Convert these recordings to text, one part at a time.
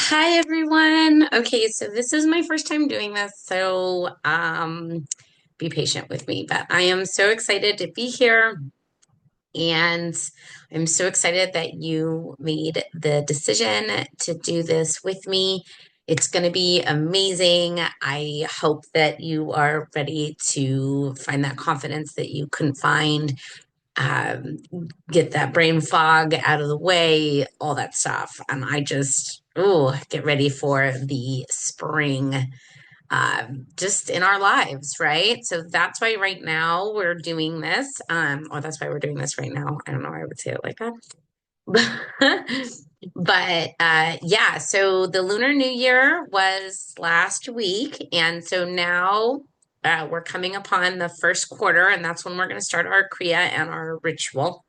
Hi everyone. Okay, so this is my first time doing this, so be patient with me, but I am so excited to be here and I'm so excited that you made the decision to do this with me. It's going to be amazing. I hope that you are ready to find that confidence that you couldn't find, um, get that brain fog out of the way, all that stuff. And I just, oh, get ready for the spring, just in our lives, right? So that's why right now we're doing this. Or that's why we're doing this right now. I don't know why I would say it like that. But yeah, so the Lunar New Year was last week, and so now we're coming upon the first quarter, and that's when we're going to start our Kriya and our ritual.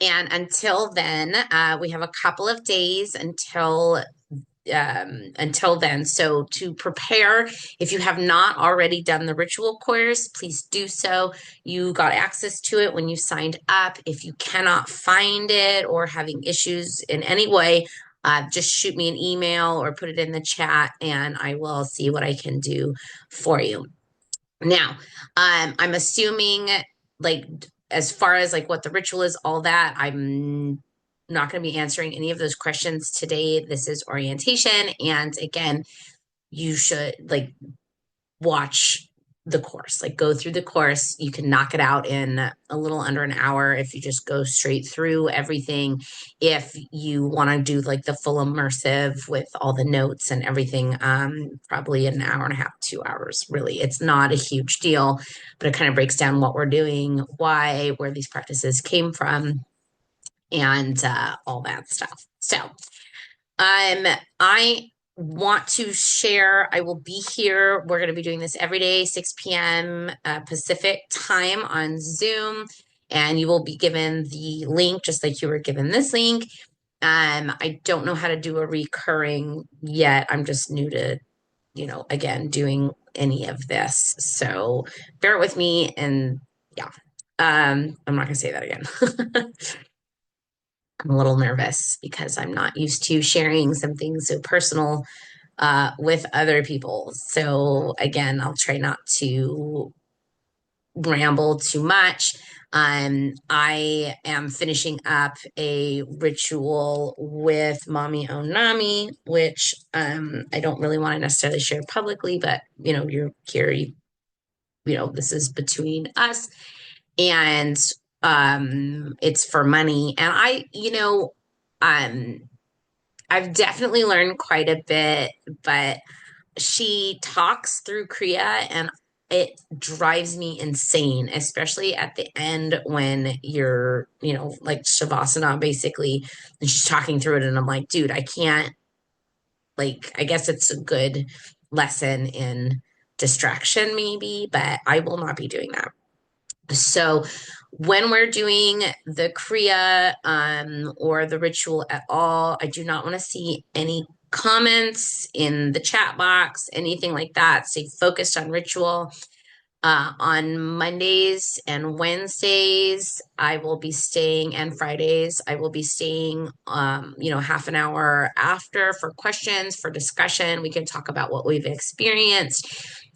And until then, we have a couple of days until then. So to prepare, if you have not already done the ritual course, please do so. You got access to it when you signed up. If you cannot find it or having issues in any way, just shoot me an email or put it in the chat and I will see what I can do for you. Now, I'm assuming like as far as like what the ritual is, all that, I'm not going to be answering any of those questions today. This is orientation. And again, you should like watch the course, like go through the course. You can knock it out in a little under an hour if you just go straight through everything. If you want to do like the full immersive with all the notes and everything, probably an hour and a half, 2 hours. Really, it's not a huge deal, but it kind of breaks down what we're doing, why, where these practices came from, and all that stuff. So, I want to share. I will be here. We're going to be doing this every day, 6 p.m. Pacific time on Zoom, and you will be given the link just like you were given this link. I don't know how to do a recurring yet. I'm just new to, again, doing any of this. So bear with me and yeah. I'm not gonna say that again. I'm a little nervous because I'm not used to sharing something so personal with other people. So again, I'll try not to ramble too much. I am finishing up a ritual with Mommy Onami, which I don't really want to necessarily share publicly, but you're here, this is between us, and it's for money. And um, I've definitely learned quite a bit, but she talks through Kriya and it drives me insane, especially at the end when you're, like Shavasana basically, and she's talking through it. And I'm like, dude, I can't, like, I guess it's a good lesson in distraction, maybe, but I will not be doing that. So when we're doing the Kriya or the ritual at all, I do not want to see any comments in the chat box, anything like that. Stay focused on ritual. On Mondays and Wednesdays, I will be staying, and Fridays, I will be staying, half an hour after for questions, for discussion. We can talk about what we've experienced,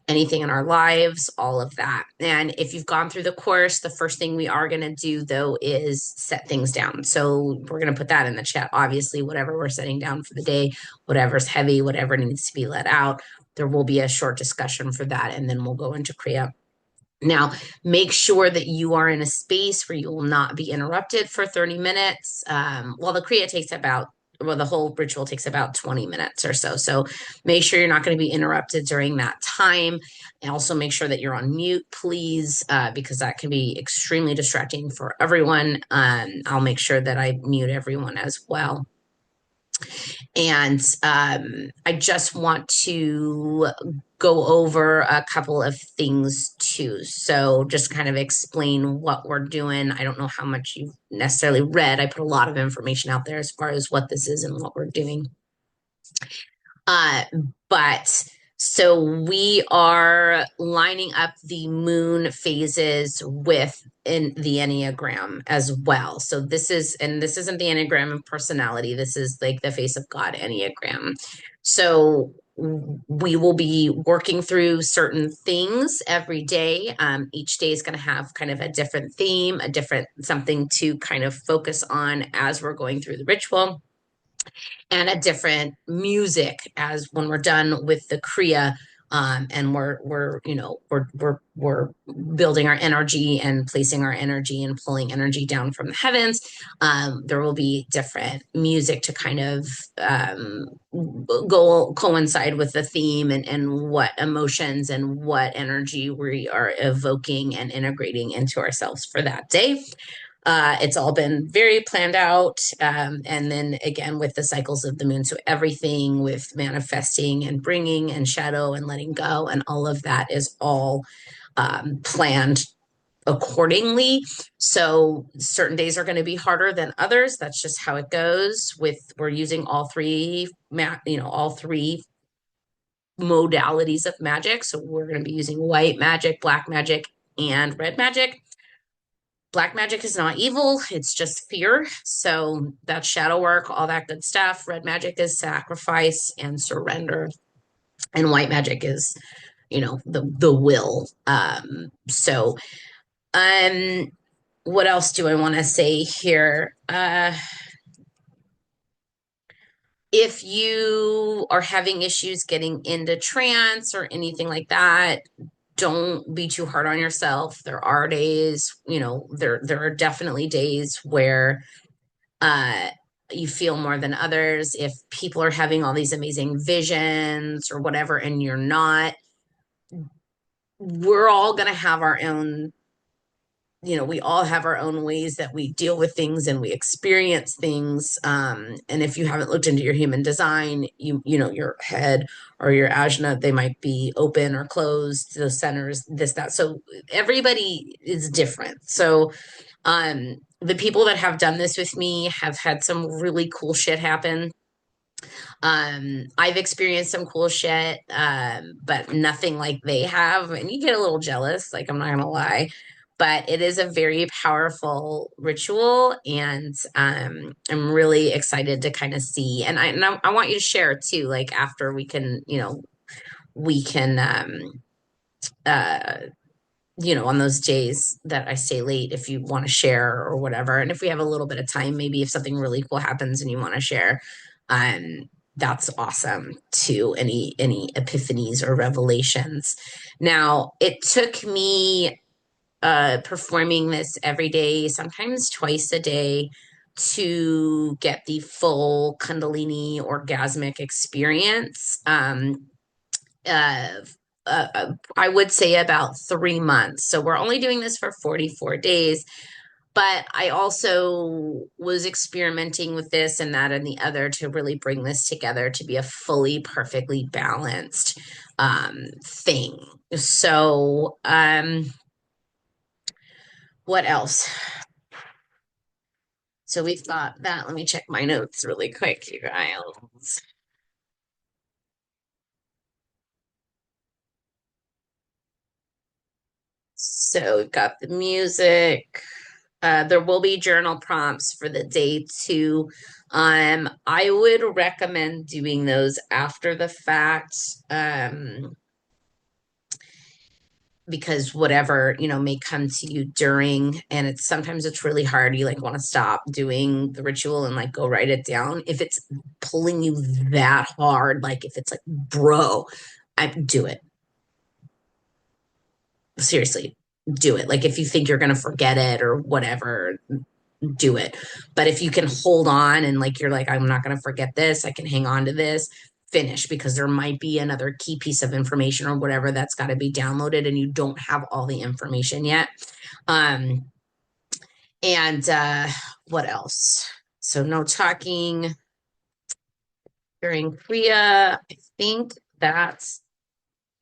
anything in our lives, all of that. And if you've gone through the course, the first thing we are going to do, though, is set things down. So we're going to put that in the chat. Obviously, whatever we're setting down for the day, whatever's heavy, whatever needs to be let out, there will be a short discussion for that, and then we'll go into Kriya. Now, make sure that you are in a space where you will not be interrupted for 30 minutes. Well, the whole ritual takes about 20 minutes or so. So make sure you're not going to be interrupted during that time. And also make sure that you're on mute, please, because that can be extremely distracting for everyone. I'll make sure that I mute everyone as well. And I just want to go over a couple of things too. So just kind of explain what we're doing. I don't know how much you've necessarily read. I put a lot of information out there as far as what this is and what we're doing. But so we are lining up the moon phases with in the Enneagram as well. So this isn't the Enneagram of personality. This is like the face of God Enneagram. So we will be working through certain things every day. Each day is going to have kind of a different theme, a different something to kind of focus on as we're going through the ritual, and a different music as when we're done with the Kriya. And we're building our energy and placing our energy and pulling energy down from the heavens. There will be different music to kind of go coincide with the theme and what emotions and what energy we are evoking and integrating into ourselves for that day. It's all been very planned out. And then again, with the cycles of the moon. So everything with manifesting and bringing and shadow and letting go, and all of that is all planned accordingly. So certain days are going to be harder than others. That's just how it goes. We're using all three modalities of magic. So we're going to be using white magic, black magic, and red magic. Black magic is not evil, it's just fear. So that's shadow work, all that good stuff. Red magic is sacrifice and surrender. And white magic is, the will. Um, what else do I want to say here? If you are having issues getting into trance or anything like that, don't be too hard on yourself. There are days, there are definitely days where uh you feel more than others. If people are having all these amazing visions or whatever and you're not, we're all going to have our own, we all have our own ways that we deal with things and we experience things. And if you haven't looked into your human design, your head or your ajna, they might be open or closed, those centers, this, that. So everybody is different. So the people that have done this with me have had some really cool shit happen. I've experienced some cool shit, but nothing like they have. And you get a little jealous, like I'm not gonna lie. But it is a very powerful ritual, and I'm really excited to kind of see. And I want you to share too, like after we can on those days that I stay late, if you want to share or whatever. And if we have a little bit of time, maybe if something really cool happens and you want to share, that's awesome too. Any epiphanies or revelations. Now, it took me performing this every day, sometimes twice a day, to get the full Kundalini orgasmic experience. Uh, I would say about 3 months. So we're only doing this for 44 days. But I also was experimenting with this and that and the other to really bring this together to be a fully, perfectly balanced thing. So, what else? So we've got that. Let me check my notes really quick, you guys. So we've got the music. There will be journal prompts for the day too. I would recommend doing those after the fact, because whatever, may come to you during, and it's really hard. You like want to stop doing the ritual and like go write it down. If it's pulling you that hard, like if it's like, bro, I do it. Seriously, do it. Like if you think you're gonna forget it or whatever, do it. But if you can hold on and like you're like, I'm not gonna forget this, I can hang on to this, finish, because there might be another key piece of information or whatever that's got to be downloaded and you don't have all the information yet. Um, and what else? So no talking during Kriya. I think that's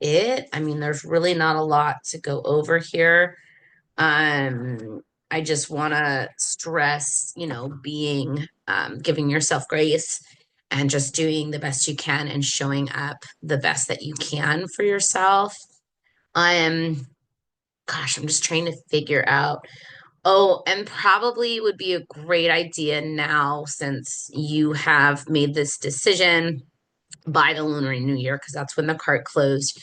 it. I mean, there's really not a lot to go over here. I just want to stress, giving yourself grace and just doing the best you can and showing up the best that you can for yourself. Um, Gosh, I'm just trying to figure out. Oh, and probably would be a great idea now since you have made this decision by the Lunar New Year, because that's when the cart closed.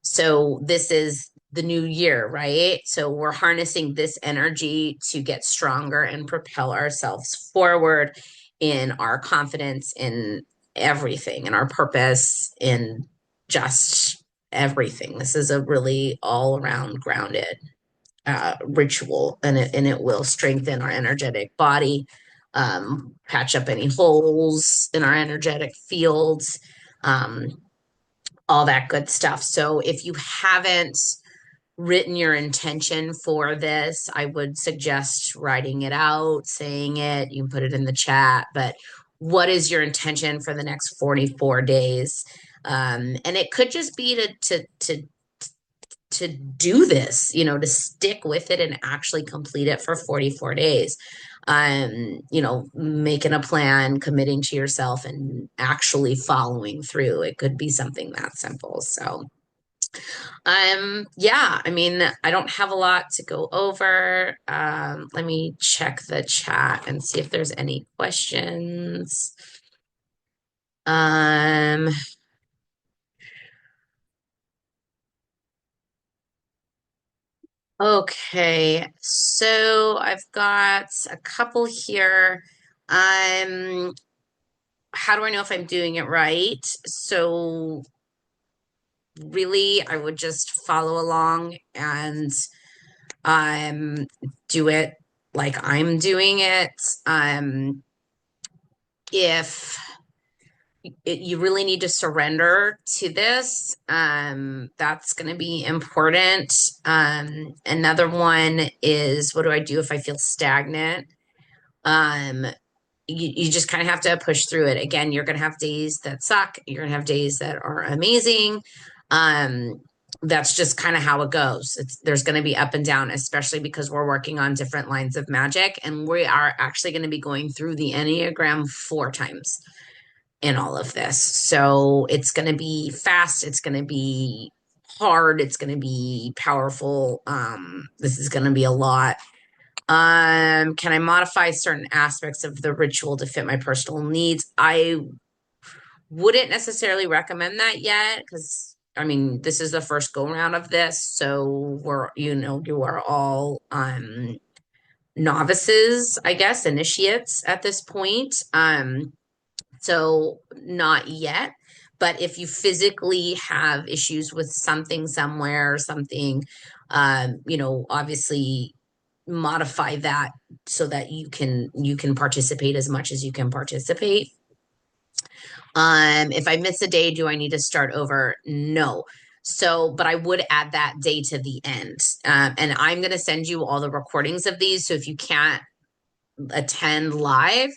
So this is the new year, right? So we're harnessing this energy to get stronger and propel ourselves forward in our confidence in everything, in our purpose, in just everything. This is a really all around grounded ritual, and it will strengthen our energetic body, patch up any holes in our energetic fields, um, all that good stuff. So if you haven't written your intention for this, I would suggest writing it out, saying it. You can put it in the chat, but what is your intention for the next 44 days? And it could just be to do this, to stick with it and actually complete it for 44 days. Making a plan, committing to yourself and actually following through. It could be something that simple. So, yeah, I mean, I don't have a lot to go over. Let me check the chat and see if there's any questions. Um, Okay, so I've got a couple here. Um, how do I know if I'm doing it right? So really, I would just follow along and um do it like I'm doing it. If you really need to surrender to this, that's going to be important. Another one is, what do I do if I feel stagnant? Um, you just kind of have to push through it. Again, you're going to have days that suck. You're going to have days that are amazing. Um, that's just kind of how it goes. There's going to be up and down, especially because we're working on different lines of magic, and we are actually going to be going through the Enneagram 4 times in all of this. So it's going to be fast. It's going to be hard. It's going to be powerful. This is going to be a lot. Can I modify certain aspects of the ritual to fit my personal needs? I wouldn't necessarily recommend that yet because I mean this is the first go round of this, so you are all novices, I guess, initiates at this point. So not yet. But if you physically have issues with something somewhere or something, obviously modify that so that you can participate as much as you can participate. If I miss a day, do I need to start over? No. So, but I would add that day to the end. And I'm going to send you all the recordings of these. So if you can't attend live,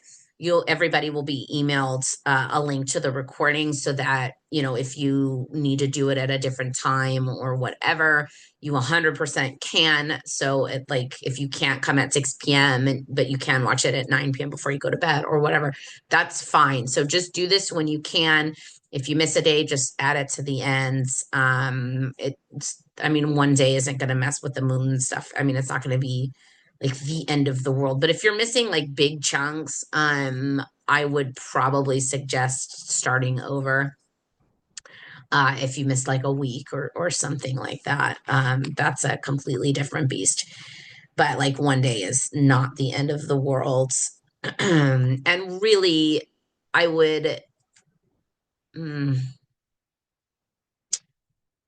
everybody will be emailed a link to the recording so that, if you need to do it at a different time or whatever, you 100% can. So if you can't come at 6 p.m. But you can watch it at 9 p.m. before you go to bed or whatever, that's fine. So just do this when you can. If you miss a day, just add it to the end. I mean, one day isn't going to mess with the moon and stuff. I mean, it's not going to be like the end of the world. But if you're missing like big chunks, I would probably suggest starting over. If you missed like a week or something like that, that's a completely different beast. But like one day is not the end of the world. And really, I would. Mm,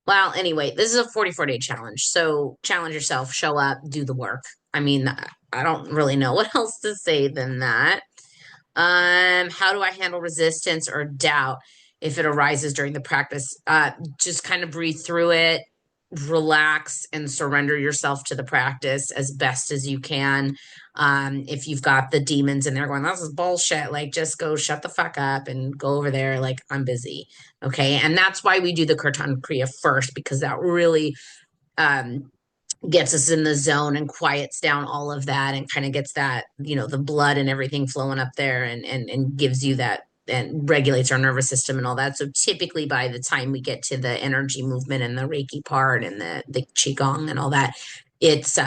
well, anyway, this is a 44-day challenge. So challenge yourself, show up, do the work. I mean, I don't really know what else to say than that. How do I handle resistance or doubt if it arises during the practice? Just kind of breathe through it, relax, and surrender yourself to the practice as best as you can. If you've got the demons in there going, this is bullshit, like just go shut the fuck up and go over there, like I'm busy. Okay. And that's why we do the Kirtan Kriya first, because that really gets us in the zone and quiets down all of that and kind of gets that, the blood and everything flowing up there and gives you that and regulates our nervous system and all that. So typically by the time we get to the energy movement and the Reiki part and the Qigong and all that, it's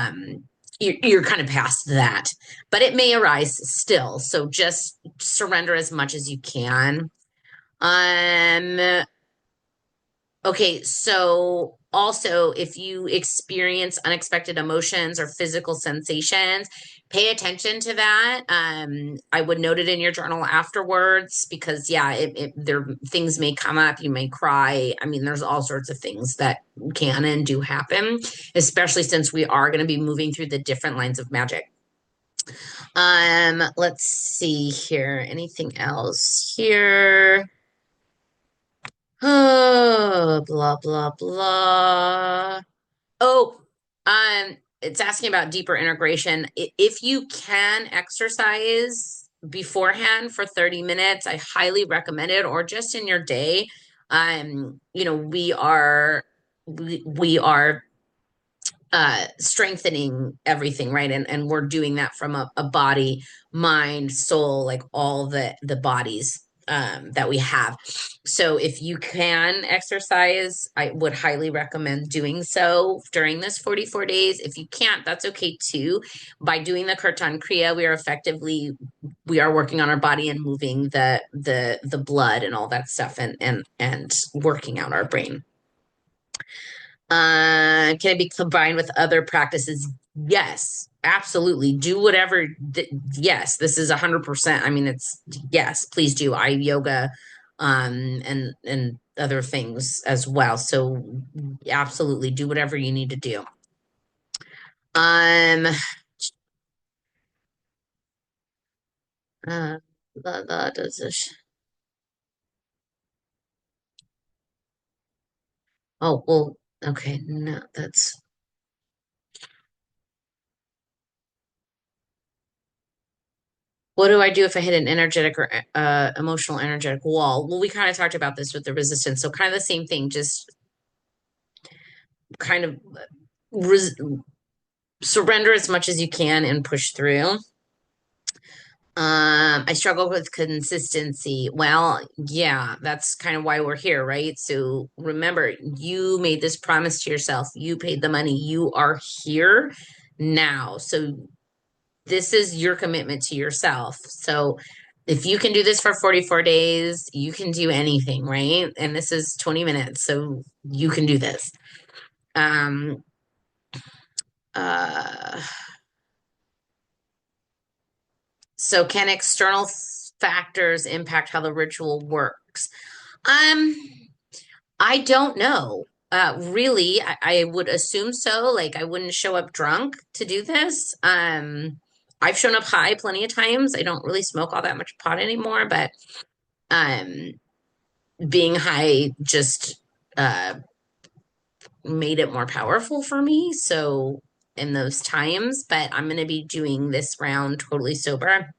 you're kind of past that, but it may arise still. So just surrender as much as you can. Um, Okay, so also if you experience unexpected emotions or physical sensations, pay attention to that. I would note it in your journal afterwards because yeah, there things may come up, you may cry. I mean, there's all sorts of things that can and do happen, especially since we are going to be moving through the different lines of magic. Let's see here. Anything else here? Oh, blah, blah, blah. Oh, it's asking about deeper integration. If you can exercise beforehand for 30 minutes, I highly recommend it, or just in your day. We are strengthening everything, right? And we're doing that from a body, mind, soul, like all the bodies that we have. So if you can exercise, I would highly recommend doing so during this 44 days. If you can't, that's okay too. By doing the Kirtan Kriya, we are working on our body and moving the blood and all that stuff, and working out our brain. Can it be combined with other practices? Yes, absolutely. Do whatever. Yes, this is 100%. I mean, it's yes, please do. I yoga, and other things as well. So absolutely do whatever you need to do. Um, uh, does this? Oh, well, okay. No, that's what do I do if I hit an energetic or emotional energetic wall? Well, we kind of talked about this with the resistance. So kind of the same thing, just kind of res- surrender as much as you can and push through. I struggle with consistency. Well, yeah, that's kind of why we're here, right? So remember, you made this promise to yourself. You paid the money. You are here now. So this is your commitment to yourself. So if you can do this for 44 days, you can do anything, right? And this is 20 minutes, so you can do this. Um, uh, so can external factors impact how the ritual works? Um, I don't know. Really, I would assume so. Like, I wouldn't show up drunk to do this. I've shown up high plenty of times. I don't really smoke all that much pot anymore, but um, being high just made it more powerful for me. So in those times, but I'm going to be doing this round totally sober.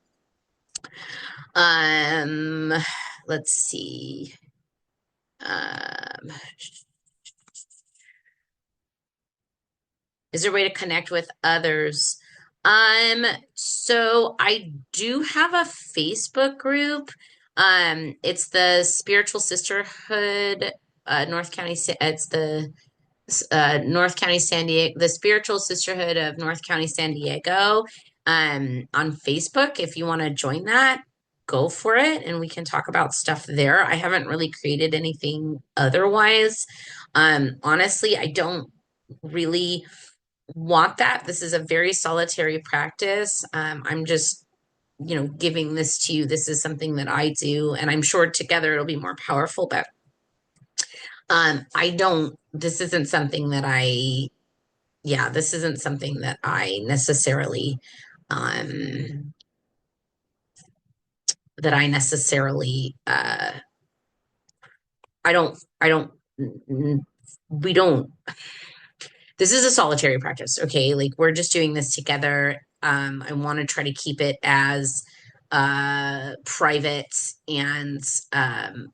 Um, let's see. Um, is there a way to connect with others? So I do have a Facebook group. It's the Spiritual Sisterhood, North County. It's the North County San Diego, the Spiritual Sisterhood of North County San Diego, on Facebook. If you want to join that, go for it, and we can talk about stuff there. I haven't really created anything otherwise. Honestly, I don't really want that. This is a very solitary practice. I'm just, giving this to you. This is something that I do, and I'm sure together it'll be more powerful, but I don't, this isn't something that this isn't something that I necessarily, um, that I necessarily, I don't, we don't, this is a solitary practice, okay? Like we're just doing this together. I want to try to keep it as private and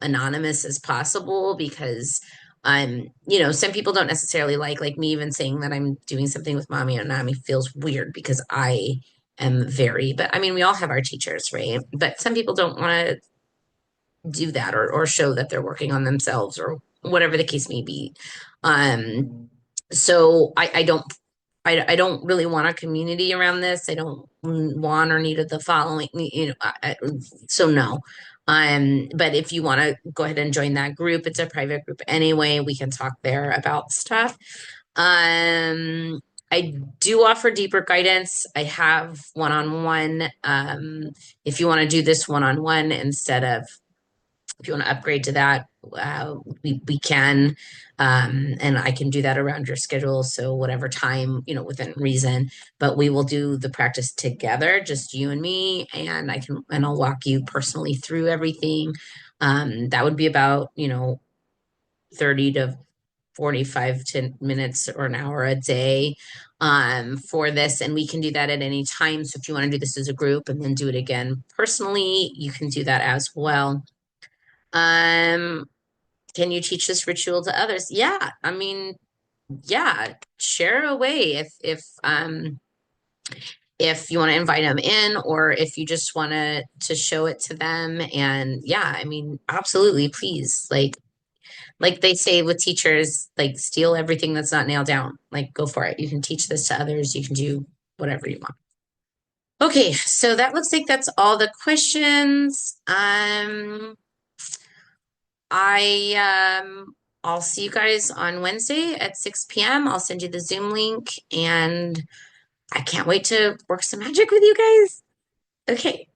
anonymous as possible because some people don't necessarily like me even saying that I'm doing something with mommy and Nami feels weird because I am very, but I mean we all have our teachers, right? But some people don't want to do that or show that they're working on themselves or whatever the case may be. So I don't I don't really want a community around this. I don't want or need the following, so no. But if you want to go ahead and join that group, it's a private group anyway. We can talk there about stuff. Um, I do offer deeper guidance. I have one-on-one. If you want to do this one-on-one instead of if you want to upgrade to that, we can, and I can do that around your schedule. So whatever time, within reason, but we will do the practice together, just you and me, and I'll walk you personally through everything. That would be about, 30 to 45 to minutes or an hour a day for this. And we can do that at any time. So if you want to do this as a group and then do it again personally, you can do that as well. Um, can you teach this ritual to others? Yeah, I mean, yeah, share away if you want to invite them in or if you just want to show it to them. And yeah, I mean, absolutely, please. Like they say with teachers, like steal everything that's not nailed down. Like go for it. You can teach this to others. You can do whatever you want. Okay, so that looks like that's all the questions. I'll see you guys on Wednesday at 6 p.m. I'll send you the Zoom link and I can't wait to work some magic with you guys. Okay.